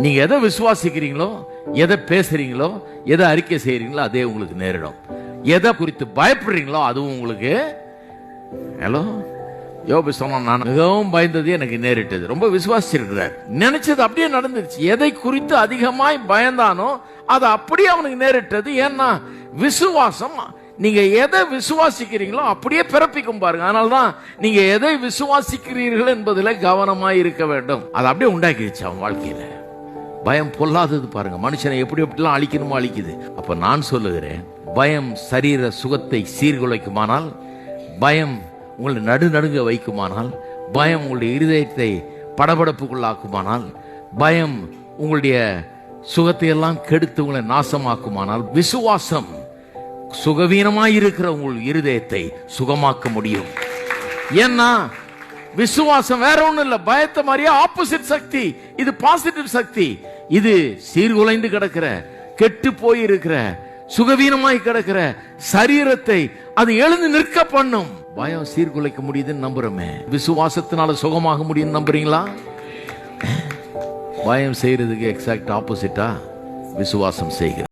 நீங்க எதை விசுவாசிக்கிறீங்களோ, எதை பேசுறீங்களோ, எதை அறிக்கை செய்யறீங்களோ அதே உங்களுக்கு நேரிடும். எதை குறித்து பயப்படுறீங்களோ அதுவும் உங்களுக்கு. ஹலோ, யோபு சொன்னா, நான் மிகவும் பயந்தது எனக்கு நேரிட்டது. ரொம்ப விசுவாசிச்சிருக்கிறார், நினைச்சது அப்படியே நடந்துருச்சு. எதை குறித்து அதிகமாய் பயந்தானோ அது அப்படியே அவனுக்கு நேரிட்டது. ஏன்னா விசுவாசம், நீங்க எதை விசுவாசிக்கிறீங்களோ அப்படியே பிறப்பிக்கும் பாருங்க. அதனால்தான் நீங்க எதை விசுவாசிக்கிறீர்கள் என்பதில் கவனமாய் இருக்க வேண்டும். அதை அப்படியே உண்டாக்கிடுச்சு அவன் வாழ்க்கையில. பயம் பொல்லாதது பாருங்க, மனுஷனை எப்படி எப்படிலாம் அழிக்கணுமோ அழிக்குது. அப்ப நான் சொல்லுகிறேன், பயம் சரீர சுகத்தை சீர்குலைக்குமானால், பயம் உங்களை நடுநடுங்க வைக்குமானால், பயம் உங்களுடைய இருதயத்தை படபடப்புக்குள்ளாக்குமானால், பயம் உங்களுடைய சுகத்தை எல்லாம் கெடுத்து உங்களை நாசமாக்குமானால், விசுவாசம் சுகவீனமாய் இருக்கிற உங்கள் இருதயத்தை சுகமாக்க முடியும். ஏன்னா விசுவாசம் வேற ஒண்ணும் இல்ல, பயத்தை மாதிரியே ஆப்போசிட் சக்தி. இது பாசிட்டிவ் சக்தி. இது சீர்குலைந்து கிடக்கிற, கெட்டு போயிருக்கிற, சுகவீனமாய் கிடக்கிற சரீரத்தை அது எழுந்து நிற்க பண்ணும். பயம் சீர்குலைக்க முடியுதுன்னு நம்புறோமே, விசுவாசத்தினால சுகமாக முடியும் நம்புறீங்களா? பயம் செய்யறதுக்கு எக்ஸாக்ட் ஆப்போசிட்டா விசுவாசம் செய்கிறது.